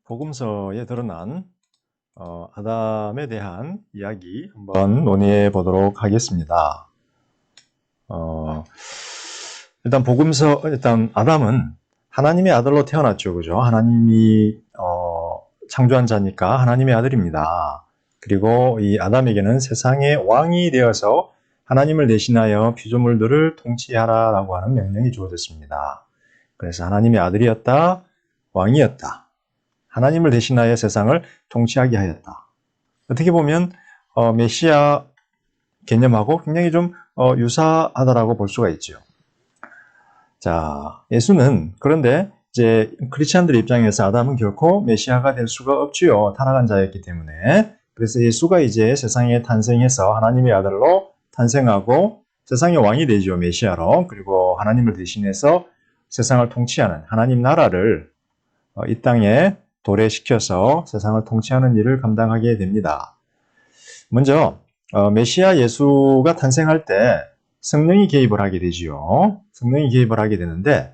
복음서에 드러난 아담에 대한 이야기 한번 논의해 보도록 하겠습니다. 일단 아담은 하나님의 아들로 태어났죠, 그죠? 하나님이 창조한 자니까 하나님의 아들입니다. 그리고 이 아담에게는 세상의 왕이 되어서 하나님을 대신하여 피조물들을 통치하라라고 하는 명령이 주어졌습니다. 그래서 하나님의 아들이었다, 왕이었다. 하나님을 대신하여 세상을 통치하게 하였다. 어떻게 보면 메시아 개념하고 굉장히 좀 유사하다라고 볼 수가 있죠. 자, 예수는 그런데 이제 크리스찬들 입장에서 아담은 결코 메시아가 될 수가 없지요. 타락한 자였기 때문에. 그래서 예수가 이제 세상에 탄생해서 하나님의 아들로 탄생하고 세상의 왕이 되죠. 메시아로. 그리고 하나님을 대신해서 세상을 통치하는 하나님 나라를 이 땅에 도래시켜서 세상을 통치하는 일을 감당하게 됩니다. 먼저 메시아 예수가 탄생할 때 성령이 개입을 하게 되지요. 성령이 개입을 하게 되는데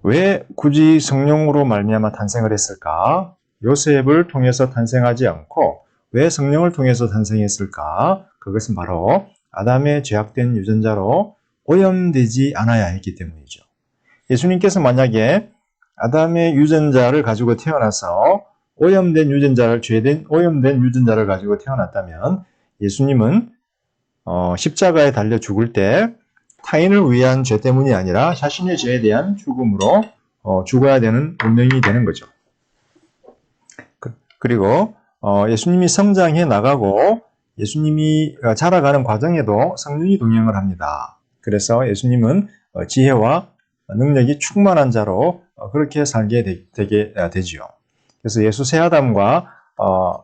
왜 굳이 성령으로 말미암아 탄생을 했을까? 요셉을 통해서 탄생하지 않고 왜 성령을 통해서 탄생했을까? 그것은 바로 아담의 죄악된 유전자로 오염되지 않아야 했기 때문이죠. 예수님께서 만약에 아담의 유전자를 가지고 태어나서 오염된 유전자를 가지고 태어났다면 예수님은 십자가에 달려 죽을 때 타인을 위한 죄 때문이 아니라 자신의 죄에 대한 죽음으로 죽어야 되는 운명이 되는 거죠. 그리고 예수님이 성장해 나가고 예수님이 자라가는 과정에도 성령이 동행을 합니다. 그래서 예수님은 지혜와 능력이 충만한 자로 그렇게 살게 되지요. 그래서 예수 새 아담과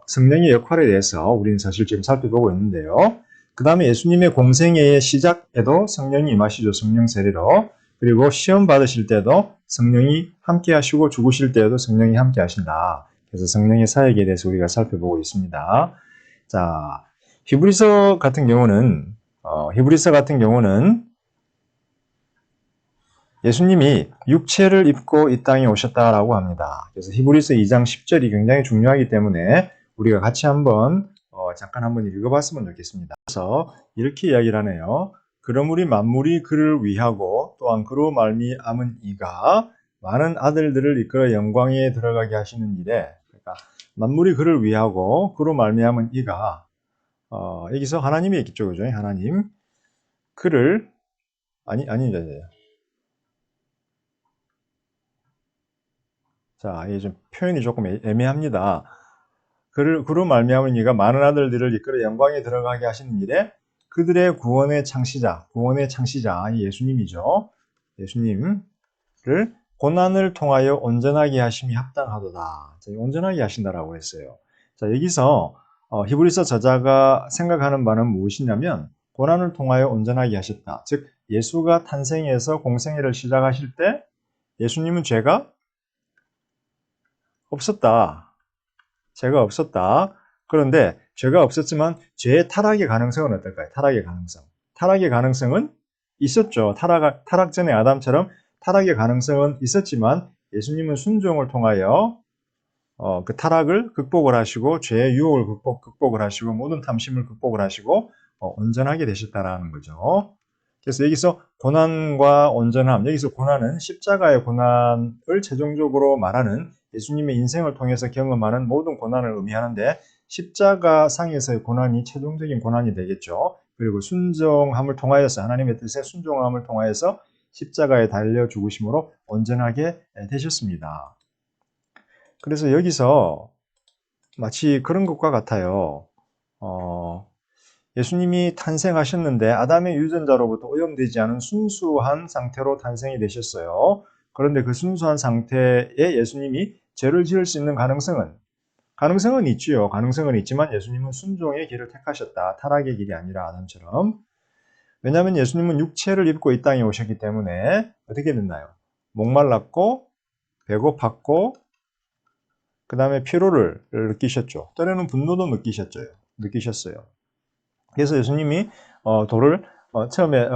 성령의 역할에 대해서 우리는 사실 지금 살펴보고 있는데요. 그 다음에 예수님의 공생애의 시작에도 성령이 임하시죠. 성령 세례로. 그리고 시험 받으실 때도 성령이 함께 하시고 죽으실 때에도 성령이 함께 하신다. 그래서 성령의 사역에 대해서 우리가 살펴보고 있습니다. 자, 히브리서 같은 경우는 예수님이 육체를 입고 이 땅에 오셨다라고 합니다. 그래서 히브리서 2장 10절이 굉장히 중요하기 때문에 우리가 같이 잠깐 한번 읽어봤으면 좋겠습니다. 그래서 이렇게 이야기를 하네요. 그러므로 만물이 그를 위하고 또한 그로 말미암은 이가 많은 아들들을 이끌어 영광에 들어가게 하시는 일에, 그러니까 만물이 그를 위하고 그로 말미암은 이가 여기서 하나님이 있겠죠, 그죠? 하나님 그를 아니. 자, 이게 좀 표현이 조금 애매합니다. 그로 말미암은 이가 많은 아들들을 이끌어 영광에 들어가게 하시는 일에 그들의 구원의 창시자 이 예수님이죠. 예수님을 고난을 통하여 온전하게 하심이 합당하도다. 자, 온전하게 하신다라고 했어요. 자, 여기서 히브리서 저자가 생각하는 바는 무엇이냐면 고난을 통하여 온전하게 하셨다. 즉 예수가 탄생해서 공생애를 시작하실 때 예수님은 죄가 없었다. 죄가 없었다. 그런데 죄가 없었지만 죄의 타락의 가능성은 어떨까요? 타락의 가능성은 있었죠. 타락 전에 아담처럼 타락의 가능성은 있었지만 예수님은 순종을 통하여 그 타락을 극복을 하시고 죄의 유혹을 극복을 하시고 모든 탐심을 극복을 하시고 온전하게 되셨다라는 거죠. 그래서 여기서 고난과 온전함, 여기서 고난은 십자가의 고난을 최종적으로 말하는 예수님의 인생을 통해서 경험하는 모든 고난을 의미하는데 십자가 상에서의 고난이 최종적인 고난이 되겠죠. 그리고 순종함을 통하여서 하나님의 뜻에 순종함을 통하여서 십자가에 달려 죽으심으로 온전하게 되셨습니다. 그래서 여기서 마치 그런 것과 같아요. 예수님이 탄생하셨는데 아담의 유전자로부터 오염되지 않은 순수한 상태로 탄생이 되셨어요. 그런데 그 순수한 상태에 예수님이 죄를 지을 수 있는 가능성은 있지요. 가능성은 있지만 예수님은 순종의 길을 택하셨다. 타락의 길이 아니라 아담처럼. 왜냐하면 예수님은 육체를 입고 이 땅에 오셨기 때문에 어떻게 됐나요? 목말랐고 배고팠고 그 다음에 피로를 느끼셨죠. 때로는 분노도 느끼셨어요. 그래서 예수님이 돌을 처음에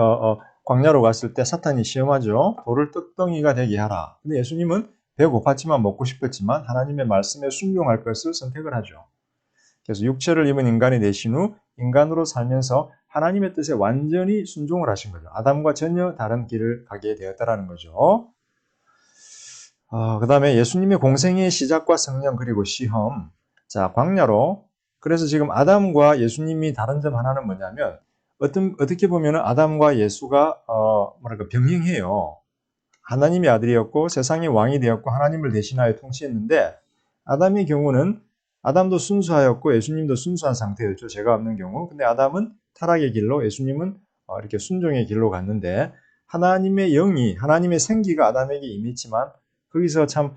광야로 갔을 때 사탄이 시험하죠. 돌을 떡덩이가 되게 하라. 근데 예수님은 배고팠지만 먹고 싶었지만 하나님의 말씀에 순종할 것을 선택을 하죠. 그래서 육체를 입은 인간이 되신 후 인간으로 살면서 하나님의 뜻에 완전히 순종을 하신 거죠. 아담과 전혀 다른 길을 가게 되었다라는 거죠. 그 다음에 예수님의 공생의 시작과 성령 그리고 시험. 자, 광야로. 그래서 지금 아담과 예수님이 다른 점 하나는 뭐냐면 어떻게 보면 아담과 예수가 병행해요. 하나님의 아들이었고 세상의 왕이 되었고 하나님을 대신하여 통치했는데 아담의 경우는 아담도 순수하였고 예수님도 순수한 상태였죠. 죄가 없는 경우. 근데 아담은 타락의 길로 예수님은 이렇게 순종의 길로 갔는데 하나님의 영이 하나님의 생기가 아담에게 임했지만 거기서 참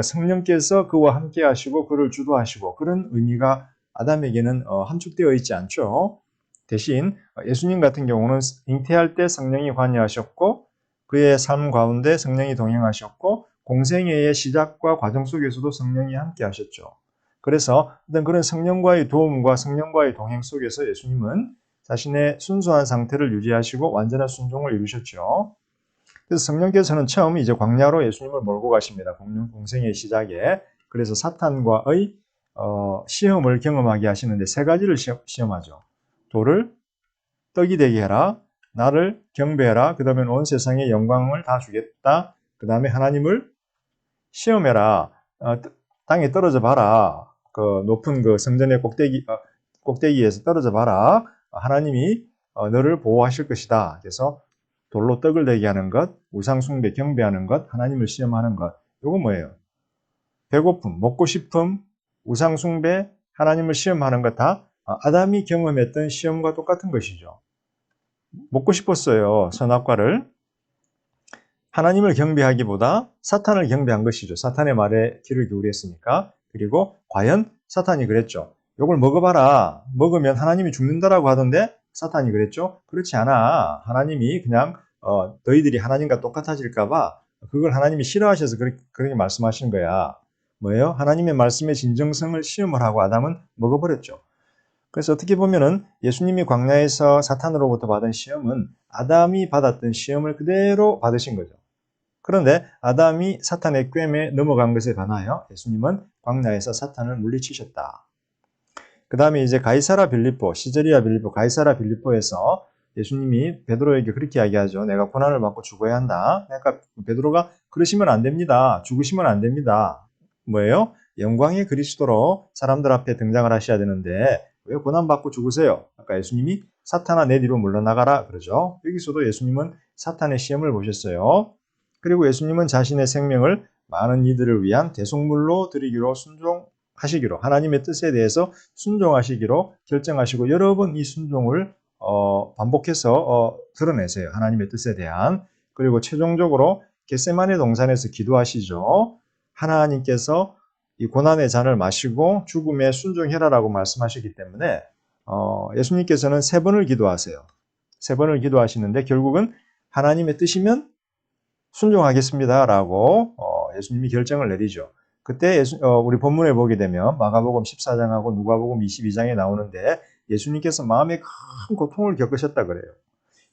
성령께서 그와 함께 하시고 그를 주도하시고 그런 의미가 아담에게는 함축되어 있지 않죠. 대신 예수님 같은 경우는 잉태할 때 성령이 관여하셨고 그의 삶 가운데 성령이 동행하셨고 공생애의 시작과 과정 속에서도 성령이 함께 하셨죠. 그래서 어떤 그런 성령과의 도움과 성령과의 동행 속에서 예수님은 자신의 순수한 상태를 유지하시고 완전한 순종을 이루셨죠. 그래서 성령께서는 처음 이제 광야로 예수님을 몰고 가십니다. 공생의 시작에. 그래서 사탄과의 시험을 경험하게 하시는데 세 가지를 시험하죠. 돌을 떡이 되게 해라. 나를 경배해라. 그 다음에 온 세상의 영광을 다 주겠다. 그 다음에 하나님을 시험해라. 땅에 떨어져 봐라. 그 높은 그 성전의 꼭대기에서 떨어져 봐라. 하나님이 너를 보호하실 것이다. 그래서 돌로 떡을 되게 하는 것, 우상 숭배 경배하는 것, 하나님을 시험하는 것. 이거 뭐예요? 배고픔, 먹고 싶음, 우상 숭배, 하나님을 시험하는 것 다 아담이 경험했던 시험과 똑같은 것이죠. 먹고 싶었어요. 선악과를. 하나님을 경배하기보다 사탄을 경배한 것이죠. 사탄의 말에 귀를 기울였으니까. 그리고 과연 사탄이 그랬죠. 이걸 먹어봐라. 먹으면 하나님이 죽는다라고 하던데 사탄이 그랬죠. 그렇지 않아. 하나님이 그냥 너희들이 하나님과 똑같아질까 봐 그걸 하나님이 싫어하셔서 그렇게 말씀하신 거야. 뭐예요? 하나님의 말씀의 진정성을 시험을 하고 아담은 먹어버렸죠. 그래서 어떻게 보면은 예수님이 광야에서 사탄으로부터 받은 시험은 아담이 받았던 시험을 그대로 받으신 거죠. 그런데 아담이 사탄의 꿰매 넘어간 것에 반하여 예수님은 광야에서 사탄을 물리치셨다. 그 다음에 이제 가이사라 빌립보, 시저리아 빌립보, 가이사라 빌립보에서 예수님이 베드로에게 그렇게 이야기하죠. 내가 고난을 받고 죽어야 한다. 그러니까 베드로가 그러시면 안 됩니다. 죽으시면 안 됩니다. 뭐예요? 영광의 그리스도로 사람들 앞에 등장을 하셔야 되는데 왜 고난받고 죽으세요? 아까 예수님이 사탄아 내 뒤로 물러나가라 그러죠. 여기서도 예수님은 사탄의 시험을 보셨어요. 그리고 예수님은 자신의 생명을 많은 이들을 위한 대속물로 드리기로 순종하시기로 하나님의 뜻에 대해서 순종하시기로 결정하시고 여러 번 이 순종을 반복해서 드러내세요. 하나님의 뜻에 대한. 그리고 최종적으로 겟세마네 동산에서 기도하시죠. 하나님께서 이 고난의 잔을 마시고 죽음에 순종해라라고 말씀하셨기 때문에 예수님께서는 3번을 기도하세요. 3번을 기도하시는데 결국은 하나님의 뜻이면 순종하겠습니다라고 예수님이 결정을 내리죠. 그때 우리 본문에 보게 되면 마가복음 14장하고 누가복음 22장에 나오는데 예수님께서 마음에 큰 고통을 겪으셨다 그래요.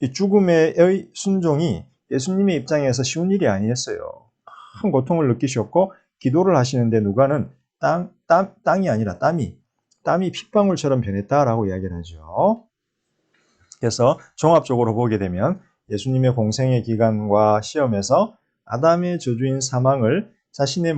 이 죽음의 순종이 예수님의 입장에서 쉬운 일이 아니었어요. 큰 고통을 느끼셨고 기도를 하시는데 누가는 땅이 아니라 땀이 핏방울처럼 변했다라고 이야기를 하죠. 그래서 종합적으로 보게 되면 예수님의 공생의 기간과 시험에서 아담의 저주인 사망을 자신의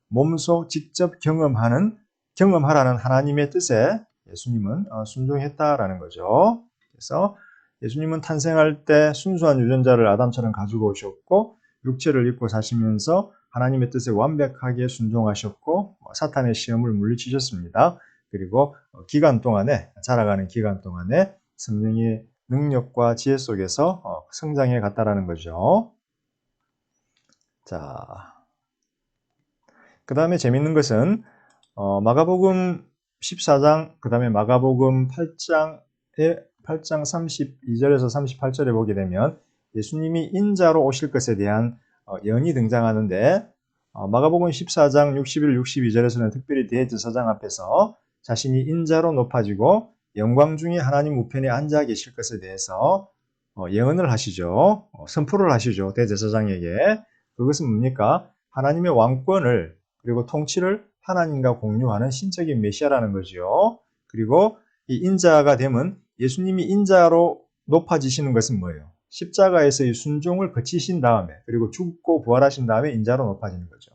몸소 직접 경험하라는 하나님의 뜻에 예수님은 순종했다라는 거죠. 그래서 예수님은 탄생할 때 순수한 유전자를 아담처럼 가지고 오셨고 육체를 입고 사시면서 하나님의 뜻에 완벽하게 순종하셨고 사탄의 시험을 물리치셨습니다. 그리고 자라가는 기간 동안에 성령의 능력과 지혜 속에서 성장해 갔다라는 거죠. 자, 그 다음에 재밌는 것은 마가복음 14장, 그 다음에 마가복음 8장 32절에서 38절에 보게 되면 예수님이 인자로 오실 것에 대한 예언이 등장하는데 마가복음 14장 61, 62절에서는 특별히 대제사장 앞에서 자신이 인자로 높아지고 영광 중에 하나님 우편에 앉아 계실 것에 대해서 예언을 하시죠. 선포를 하시죠. 대제사장에게. 그것은 뭡니까? 하나님의 왕권을 그리고 통치를 하나님과 공유하는 신적인 메시아라는 거죠. 그리고 이 인자가 되면 예수님이 인자로 높아지시는 것은 뭐예요? 십자가에서의 순종을 거치신 다음에 그리고 죽고 부활하신 다음에 인자로 높아지는 거죠.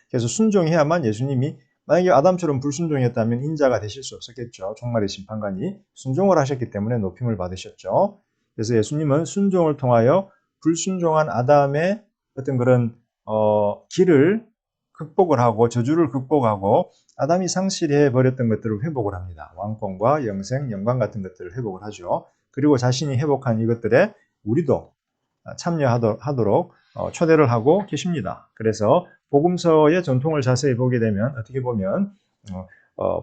그래서 순종해야만 예수님이 만약에 아담처럼 불순종했다면 인자가 되실 수 없었겠죠. 종말의 심판관이 순종을 하셨기 때문에 높임을 받으셨죠. 그래서 예수님은 순종을 통하여 불순종한 아담의 어떤 그런 길을 극복을 하고 저주를 극복하고 아담이 상실해 버렸던 것들을 회복을 합니다. 왕권과 영생, 영광 같은 것들을 회복을 하죠. 그리고 자신이 회복한 이것들에 우리도 참여하도록 초대를 하고 계십니다. 그래서 복음서의 전통을 자세히 보게 되면 어떻게 보면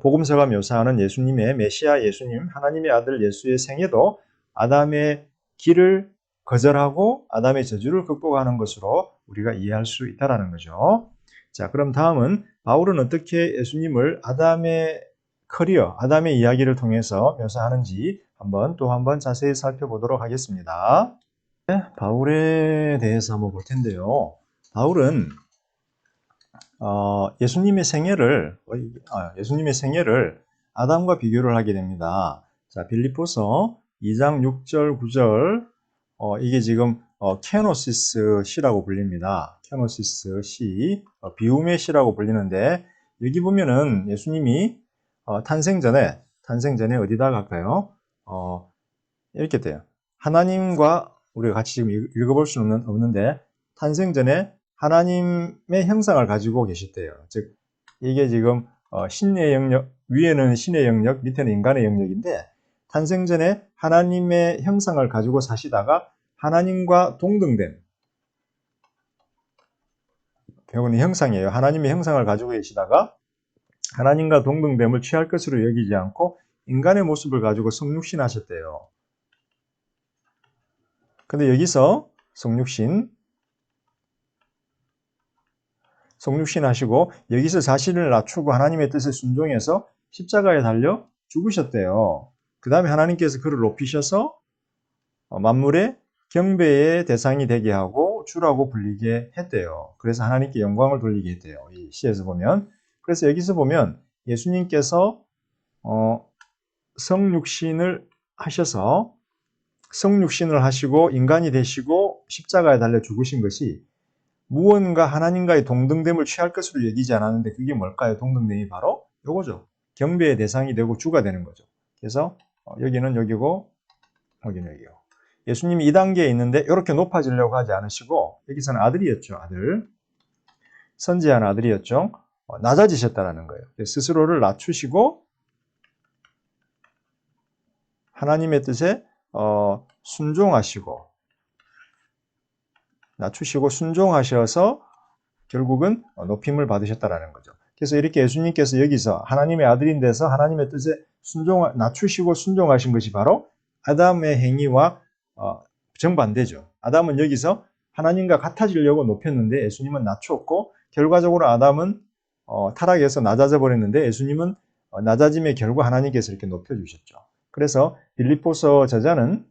복음서가 묘사하는 예수님의 메시아 예수님, 하나님의 아들 예수의 생애도 아담의 길을 거절하고 아담의 저주를 극복하는 것으로 우리가 이해할 수 있다는 거죠. 자, 그럼 다음은 바울은 어떻게 예수님을 아담의 커리어, 아담의 이야기를 통해서 묘사하는지 또 한 번 자세히 살펴보도록 하겠습니다. 바울에 대해서 한번 볼 텐데요. 바울은 예수님의 생애를 아담과 비교를 하게 됩니다. 자, 빌립보서 2장 6절, 9절, 이게 지금 케노시스 시라고 불립니다. 케노시스 시, 비움의 시라고 불리는데 여기 보면은 예수님이 탄생 전에 어디다 갈까요? 이렇게 돼요. 하나님과 우리가 같이 지금 읽어볼 수는 없는데 탄생 전에 하나님의 형상을 가지고 계셨대요. 즉 이게 지금 신의 영역, 위에는 신의 영역, 밑에는 인간의 영역인데 탄생 전에 하나님의 형상을 가지고 사시다가 하나님과 동등된, 결국은 형상이에요. 하나님의 형상을 가지고 계시다가 하나님과 동등됨을 취할 것으로 여기지 않고 인간의 모습을 가지고 성육신하셨대요. 근데 여기서 성육신 하시고 여기서 자신을 낮추고 하나님의 뜻에 순종해서 십자가에 달려 죽으셨대요. 그 다음에 하나님께서 그를 높이셔서 만물의 경배의 대상이 되게 하고 주라고 불리게 했대요. 그래서 하나님께 영광을 돌리게 했대요. 이 시에서 보면. 그래서 여기서 보면 예수님께서 성육신을 하시고 인간이 되시고 십자가에 달려 죽으신 것이 무언가 하나님과의 동등됨을 취할 것으로 여기지 않았는데 그게 뭘까요? 동등됨이 바로 요거죠. 경배의 대상이 되고 주가 되는 거죠. 그래서 여기는 여기고 여기는 여기고. 예수님이 2단계에 있는데 이렇게 높아지려고 하지 않으시고 여기서는 아들이었죠. 아들. 선지한 아들이었죠. 낮아지셨다라는 거예요. 스스로를 낮추시고 하나님의 뜻에 낮추시고 순종하셔서 결국은 높임을 받으셨다라는 거죠. 그래서 이렇게 예수님께서 여기서 하나님의 아들인 데서 하나님의 뜻에 낮추시고 순종하신 것이 바로 아담의 행위와 정반대죠. 아담은 여기서 하나님과 같아지려고 높였는데 예수님은 낮췄고 결과적으로 아담은 타락해서 낮아져 버렸는데 예수님은 낮아짐의 결과 하나님께서 이렇게 높여주셨죠. 그래서 빌립보서 저자는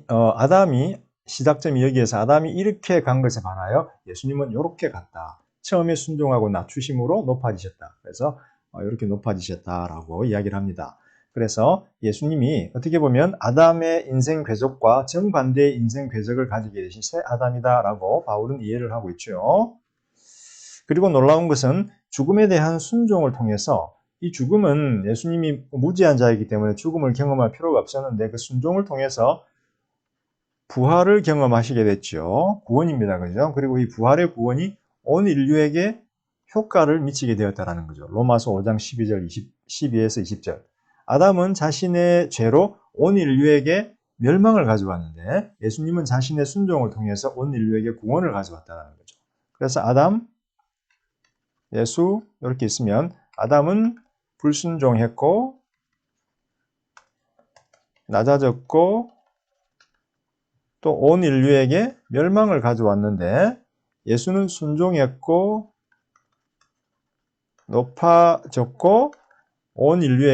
아담이 시작점이 여기에서 아담이 이렇게 간 것에 반하여 예수님은 이렇게 갔다. 처음에 순종하고 낮추심으로 높아지셨다. 그래서 이렇게 높아지셨다라고 이야기를 합니다. 그래서 예수님이 어떻게 보면 아담의 인생 궤적과 정반대의 인생 궤적을 가지게 되신 새 아담이다라고 바울은 이해를 하고 있죠. 그리고 놀라운 것은 죽음에 대한 순종을 통해서 이 죽음은 예수님이 무지한 자이기 때문에 죽음을 경험할 필요가 없었는데 그 순종을 통해서 부활을 경험하시게 됐죠. 구원입니다. 그죠? 그리고 이 부활의 구원이 온 인류에게 효과를 미치게 되었다는 거죠. 로마서 5장 12절, 12에서 20절. 아담은 자신의 죄로 온 인류에게 멸망을 가져왔는데 예수님은 자신의 순종을 통해서 온 인류에게 구원을 가져왔다는 거죠. 그래서 아담, 예수 이렇게 있으면 아담은 불순종했고 낮아졌고 또 온 인류에게 멸망을 가져왔는데 예수는 순종했고 높아졌고 온 인류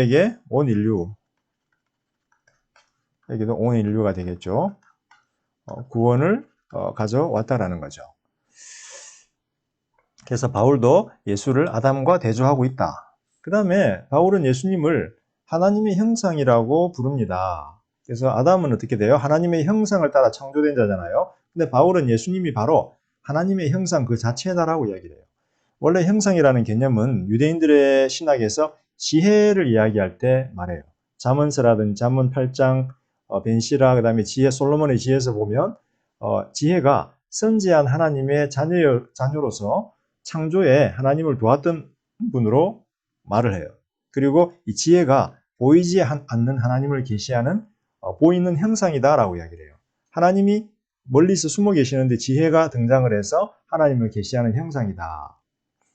여기도 온 인류가 되겠죠. 구원을 가져왔다라는 거죠. 그래서 바울도 예수를 아담과 대조하고 있다. 그 다음에 바울은 예수님을 하나님의 형상이라고 부릅니다. 그래서 아담은 어떻게 돼요? 하나님의 형상을 따라 창조된 자잖아요. 근데 바울은 예수님이 바로 하나님의 형상 그 자체다라고 이야기를 해요. 원래 형상이라는 개념은 유대인들의 신학에서 지혜를 이야기할 때 말해요. 잠언서라든지 잠언 8장 벤시라 그다음에 지혜 솔로몬의 지혜에서 보면 지혜가 선지한 하나님의 자녀로서 창조에 하나님을 도왔던 분으로 말을 해요. 그리고 이 지혜가 보이지 않는 하나님을 계시하는 보이는 형상이다라고 이야기를 해요. 하나님이 멀리서 숨어 계시는데 지혜가 등장을 해서 하나님을 계시하는 형상이다.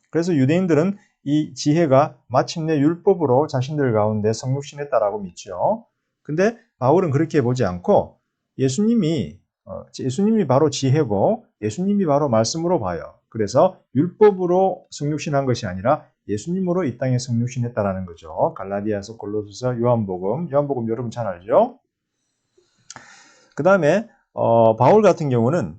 그래서 유대인들은 이 지혜가 마침내 율법으로 자신들 가운데 성육신했다라고 믿죠. 근데 바울은 그렇게 보지 않고 예수님이 바로 지혜고 예수님이 바로 말씀으로 봐요. 그래서 율법으로 성육신한 것이 아니라 예수님으로 이 땅에 성육신했다라는 거죠. 갈라디아서, 골로새서, 요한복음 여러분 잘 알죠? 그 다음에 바울 같은 경우는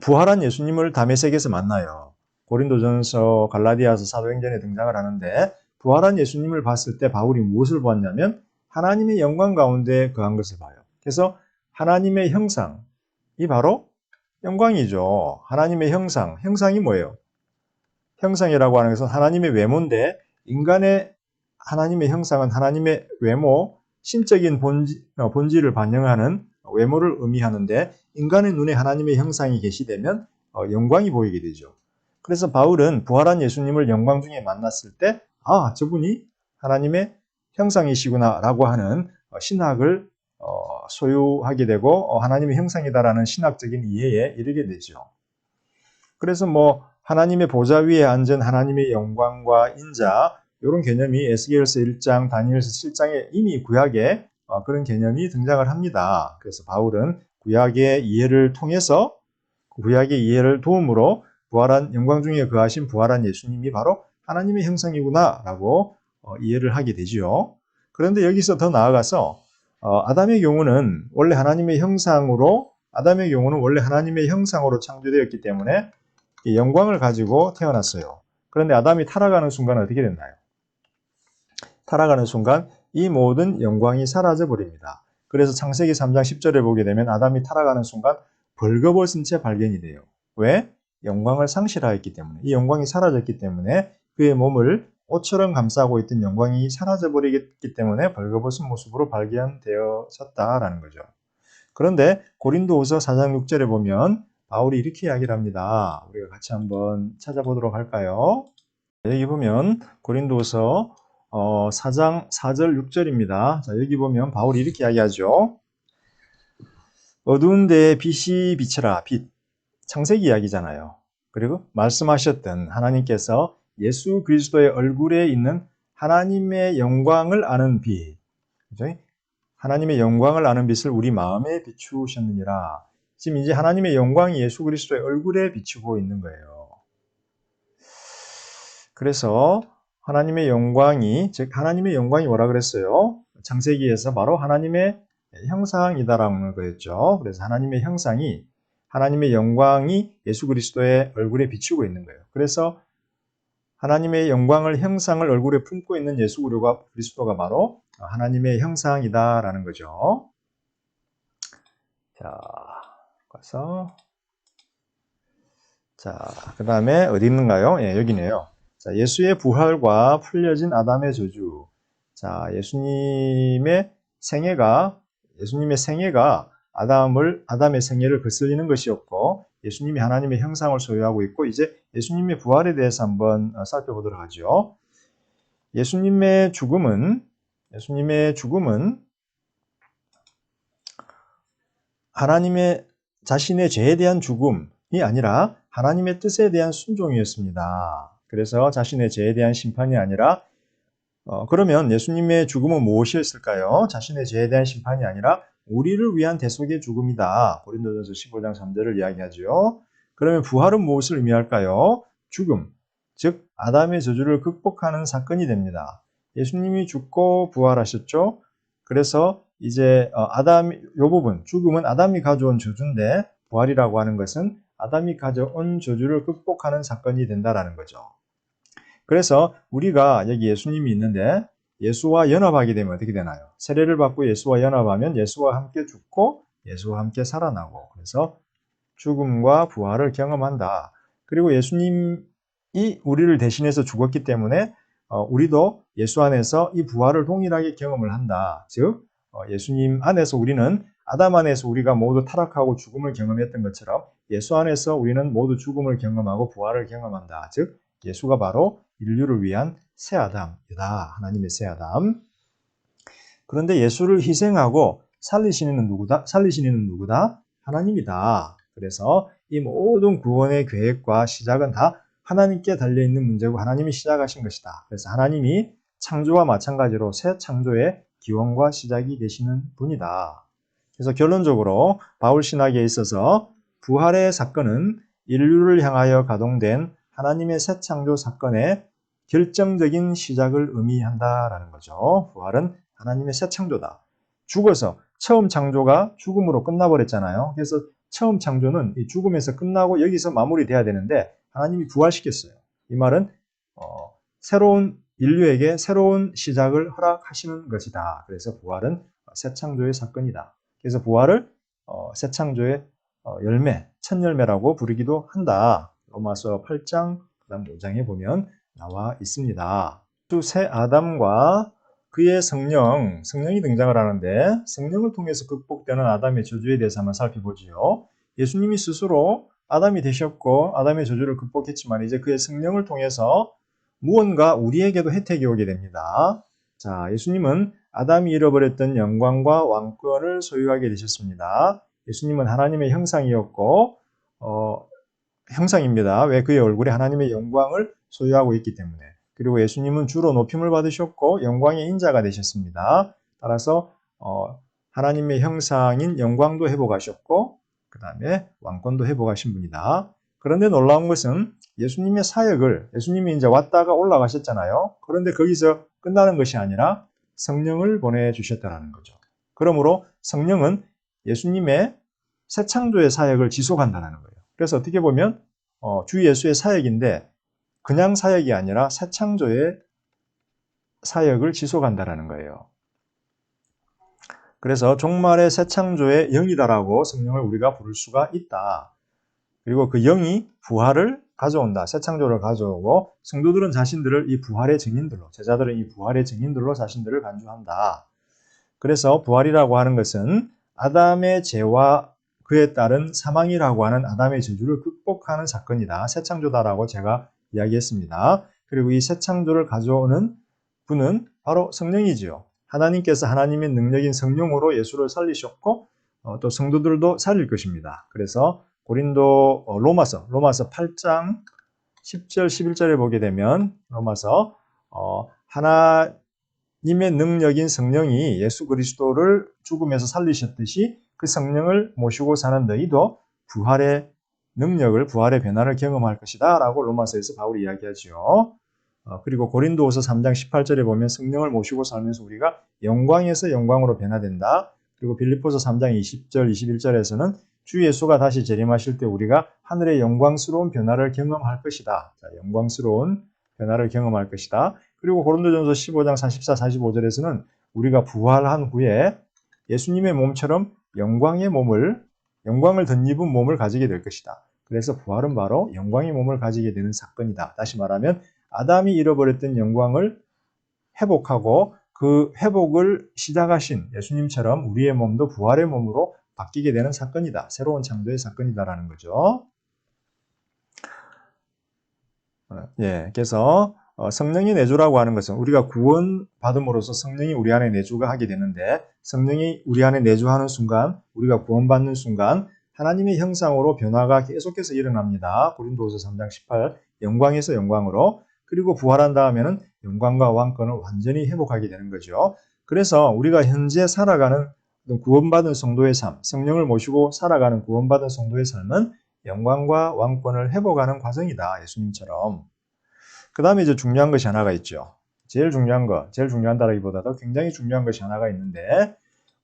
부활한 예수님을 다메섹에서 만나요. 고린도전서, 갈라디아서, 사도행전에 등장을 하는데 부활한 예수님을 봤을 때 바울이 무엇을 보았냐면 하나님의 영광 가운데 거한 것을 봐요. 그래서 하나님의 형상이 바로 영광이죠. 하나님의 형상이 뭐예요? 형상이라고 하는 것은 하나님의 외모인데 인간의 하나님의 형상은 하나님의 외모, 신적인 본질을 반영하는 외모를 의미하는데 인간의 눈에 하나님의 형상이 계시되면 영광이 보이게 되죠. 그래서 바울은 부활한 예수님을 영광 중에 만났을 때 저분이 하나님의 형상이시구나 라고 하는 신학을 소유하게 되고 하나님의 형상이다라는 신학적인 이해에 이르게 되죠. 그래서 하나님의 보좌 위에 앉은 하나님의 영광과 인자 이런 개념이 에스겔서 1장, 다니엘서 7장에 이미 구약에 그런 개념이 등장을 합니다. 그래서 바울은 구약의 이해를 통해서 구약의 이해를 도움으로 부활한 영광 중에 거하신 부활한 예수님이 바로 하나님의 형상이구나 라고 이해를 하게 되지요. 그런데 여기서 더 나아가서 아담의 경우는 원래 하나님의 형상으로 창조되었기 때문에 영광을 가지고 태어났어요. 그런데 아담이 타락하는 순간 어떻게 됐나요? 타락하는 순간 이 모든 영광이 사라져 버립니다. 그래서 창세기 3장 10절에 보게 되면 아담이 타락하는 순간 벌거벗은 채 발견이 돼요. 왜? 영광을 상실하였기 때문에. 이 영광이 사라졌기 때문에 그의 몸을 옷처럼 감싸고 있던 영광이 사라져 버리기 때문에 벌거벗은 모습으로 발견되어졌다라는 거죠. 그런데 고린도후서 4장 6절에 보면 바울이 이렇게 이야기를 합니다. 우리가 같이 한번 찾아보도록 할까요? 여기 보면 고린도후서 4장 4절 6절입니다. 자, 여기 보면 바울이 이렇게 이야기하죠. 어두운 데에 빛이 비쳐라. 빛. 창세기 이야기잖아요. 그리고 말씀하셨던 하나님께서 예수 그리스도의 얼굴에 있는 하나님의 영광을 아는 빛. 그죠? 하나님의 영광을 아는 빛을 우리 마음에 비추셨느니라. 지금 이제 하나님의 영광이 예수 그리스도의 얼굴에 비추고 있는 거예요. 그래서 하나님의 영광이 뭐라 그랬어요? 창세기에서 바로 하나님의 형상이다라는 거였죠. 그래서 하나님의 영광이 예수 그리스도의 얼굴에 비추고 있는 거예요. 그래서 하나님의 형상을 얼굴에 품고 있는 예수 그리스도가 바로 하나님의 형상이다라는 거죠. 그 다음에 어디 있는가요? 여기네요. 자, 예수의 부활과 풀려진 아담의 저주. 자, 예수님의 생애가 아담의 생애를 거슬리는 것이었고, 예수님이 하나님의 형상을 소유하고 있고, 이제 예수님의 부활에 대해서 한번 살펴보도록 하죠. 예수님의 죽음은 하나님의 자신의 죄에 대한 죽음이 아니라 하나님의 뜻에 대한 순종이었습니다. 그래서 자신의 죄에 대한 심판이 아니라 그러면 예수님의 죽음은 무엇이었을까요? 자신의 죄에 대한 심판이 아니라 우리를 위한 대속의 죽음이다. 고린도전서 15장 3절을 이야기하죠. 그러면 부활은 무엇을 의미할까요? 죽음, 즉 아담의 저주를 극복하는 사건이 됩니다. 예수님이 죽고 부활하셨죠. 그래서 이제 죽음은 아담이 가져온 저주인데 부활이라고 하는 것은 아담이 가져온 저주를 극복하는 사건이 된다라는 거죠. 그래서 우리가 여기 예수님이 있는데 예수와 연합하게 되면 어떻게 되나요? 세례를 받고 예수와 연합하면 예수와 함께 죽고 예수와 함께 살아나고, 그래서 죽음과 부활을 경험한다. 그리고 예수님이 우리를 대신해서 죽었기 때문에 우리도 예수 안에서 이 부활을 동일하게 경험을 한다. 즉 예수님 안에서 우리는, 아담 안에서 우리가 모두 타락하고 죽음을 경험했던 것처럼 예수 안에서 우리는 모두 죽음을 경험하고 부활을 경험한다. 즉 예수가 바로 인류를 위한 새 아담이다. 하나님의 새 아담. 그런데 예수를 희생하고 살리시는 이는 누구다? 하나님이다. 그래서 이 모든 구원의 계획과 시작은 다 하나님께 달려있는 문제고 하나님이 시작하신 것이다. 그래서 하나님이 창조와 마찬가지로 새 창조의 기원과 시작이 되시는 분이다. 그래서 결론적으로 바울 신학에 있어서 부활의 사건은 인류를 향하여 가동된 하나님의 새 창조 사건의 결정적인 시작을 의미한다라는 거죠. 부활은 하나님의 새 창조다. 죽어서 처음 창조가 죽음으로 끝나버렸잖아요. 그래서 처음 창조는 이 죽음에서 끝나고 여기서 마무리돼야 되는데 하나님이 부활시켰어요. 이 말은 새로운 인류에게 새로운 시작을 허락하시는 것이다. 그래서 부활은 새 창조의 사건이다. 그래서 부활을 새 창조의 열매, 첫 열매라고 부르기도 한다. 로마서 8장, 그다음 5장에 보면 나와 있습니다. 새 아담과 그의 성령이 등장을 하는데 성령을 통해서 극복되는 아담의 저주에 대해서 한번 살펴보지요. 예수님이 스스로 아담이 되셨고 아담의 저주를 극복했지만 이제 그의 성령을 통해서 무언가 우리에게도 혜택이 오게 됩니다. 자, 예수님은 아담이 잃어버렸던 영광과 왕권을 소유하게 되셨습니다. 예수님은 하나님의 형상이었고 형상입니다. 왜? 그의 얼굴에 하나님의 영광을 소유하고 있기 때문에. 그리고 예수님은 주로 높임을 받으셨고 영광의 인자가 되셨습니다. 따라서 하나님의 형상인 영광도 회복하셨고 그 다음에 왕권도 회복하신 분이다. 그런데 놀라운 것은 예수님의 사역을, 예수님이 이제 왔다가 올라가셨잖아요. 그런데 거기서 끝나는 것이 아니라 성령을 보내주셨다는 거죠. 그러므로 성령은 예수님의 새 창조의 사역을 지속한다는 거예요. 그래서 어떻게 보면 주 예수의 사역인데 그냥 사역이 아니라 새 창조의 사역을 지속한다는 거예요. 그래서 종말의 새 창조의 영이다라고 성령을 우리가 부를 수가 있다. 그리고 그 영이 부활을 가져온다. 새 창조를 가져오고 성도들은 자신들을 이 부활의 증인들로, 제자들은 이 부활의 증인들로 자신들을 간주한다. 그래서 부활이라고 하는 것은 아담의 죄와 그에 따른 사망이라고 하는 아담의 저주를 극복하는 사건이다. 새 창조다라고 제가 이야기했습니다. 그리고 이 새 창조를 가져오는 분은 바로 성령이지요. 하나님께서 하나님의 능력인 성령으로 예수를 살리셨고 또 성도들도 살릴 것입니다. 그래서 로마서 8장 10절 11절에 보게 되면 로마서 하나님의 능력인 성령이 예수 그리스도를 죽음에서 살리셨듯이 그 성령을 모시고 사는 너희도 부활의 능력을, 부활의 변화를 경험할 것이다 라고 로마서에서 바울이 이야기하죠. 그리고 고린도후서 3장 18절에 보면 성령을 모시고 살면서 우리가 영광에서 영광으로 변화된다. 그리고 빌립보서 3장 20절 21절에서는 주 예수가 다시 재림하실 때 우리가 하늘의 영광스러운 변화를 경험할 것이다. 자, 영광스러운 변화를 경험할 것이다. 그리고 고린도전서 15장 44, 45절에서는 우리가 부활한 후에 예수님의 몸처럼 영광을 덧입은 몸을 가지게 될 것이다. 그래서 부활은 바로 영광의 몸을 가지게 되는 사건이다. 다시 말하면 아담이 잃어버렸던 영광을 회복하고 그 회복을 시작하신 예수님처럼 우리의 몸도 부활의 몸으로 바뀌게 되는 사건이다. 새로운 창조의 사건이다라는 거죠. 그래서 성령의 내주라고 하는 것은 우리가 구원받음으로써 성령이 우리 안에 내주가 하게 되는데 성령이 우리 안에 내주하는 순간 우리가 구원받는 순간 하나님의 형상으로 변화가 계속해서 일어납니다. 고린도후서 3장 18 영광에서 영광으로 그리고 부활한 다음에는 영광과 왕권을 완전히 회복하게 되는 거죠. 그래서 우리가 현재 살아가는 구원받은 성도의 삶, 성령을 모시고 살아가는 구원받은 성도의 삶은 영광과 왕권을 회복하는 과정이다. 예수님처럼. 그 다음에 이제 중요한 것이 하나가 있죠. 제일 중요한다라기보다도 굉장히 중요한 것이 하나가 있는데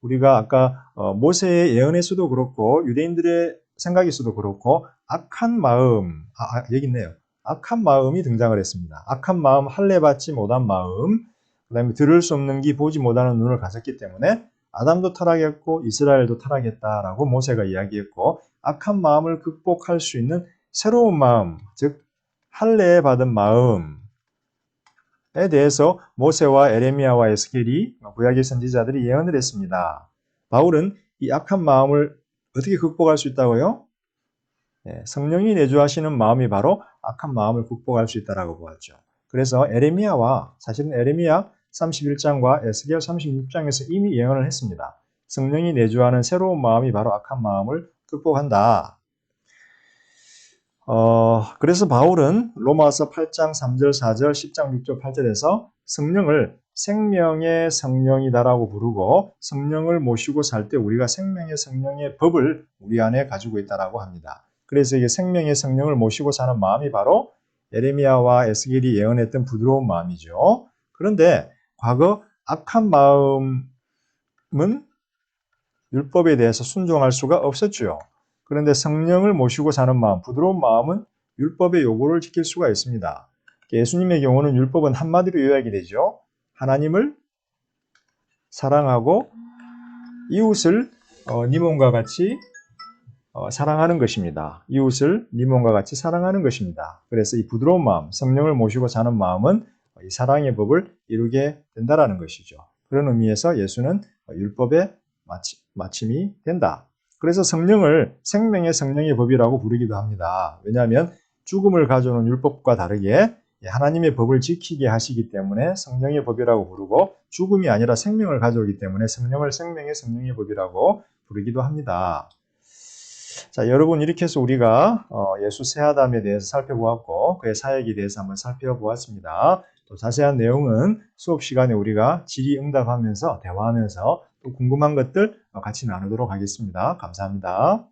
우리가 아까 모세의 예언에서도 그렇고 유대인들의 생각에서도 그렇고 악한 마음, 여기 있네요. 악한 마음이 등장을 했습니다. 악한 마음, 할례받지 못한 마음, 그 다음에 들을 수 없는 귀, 보지 못하는 눈을 가졌기 때문에 아담도 타락했고 이스라엘도 타락했다라고 모세가 이야기했고, 악한 마음을 극복할 수 있는 새로운 마음, 즉 할례 받은 마음에 대해서 모세와 에레미야와 에스겔이 구약의 선지자들이 예언을 했습니다. 바울은 이 악한 마음을 어떻게 극복할 수 있다고요? 성령이 내주하시는 마음이 바로 악한 마음을 극복할 수 있다라고 보았죠. 그래서 사실은 에레미야 31장과 에스겔 36장에서 이미 예언을 했습니다. 성령이 내주하는 새로운 마음이 바로 악한 마음을 극복한다. 그래서 바울은 로마서 8장 3절, 4절, 10장 6절, 8절에서 성령을 생명의 성령이다라고 부르고, 성령을 모시고 살 때 우리가 생명의 성령의 법을 우리 안에 가지고 있다라고 합니다. 그래서 이게 생명의 성령을 모시고 사는 마음이 바로 에레미야와 에스겔이 예언했던 부드러운 마음이죠. 그런데 과거 악한 마음은 율법에 대해서 순종할 수가 없었죠. 그런데 성령을 모시고 사는 마음, 부드러운 마음은 율법의 요구를 지킬 수가 있습니다. 예수님의 경우는 율법은 한마디로 요약이 되죠. 하나님을 사랑하고 이웃을 네 몸과 같이 사랑하는 것입니다. 이웃을 네 몸과 같이 사랑하는 것입니다. 그래서 이 부드러운 마음, 성령을 모시고 사는 마음은 이 사랑의 법을 이루게 된다라는 것이죠. 그런 의미에서 예수는 율법의 마침이 된다. 그래서 성령을 생명의 성령의 법이라고 부르기도 합니다. 왜냐하면 죽음을 가져오는 율법과 다르게 하나님의 법을 지키게 하시기 때문에 성령의 법이라고 부르고, 죽음이 아니라 생명을 가져오기 때문에 성령을 생명의 성령의 법이라고 부르기도 합니다. 자, 여러분, 이렇게 해서 우리가 예수 새아담에 대해서 살펴보았고 그의 사역에 대해서 한번 살펴보았습니다. 또 자세한 내용은 수업 시간에 우리가 질의응답하면서 대화하면서 또 궁금한 것들 같이 나누도록 하겠습니다. 감사합니다.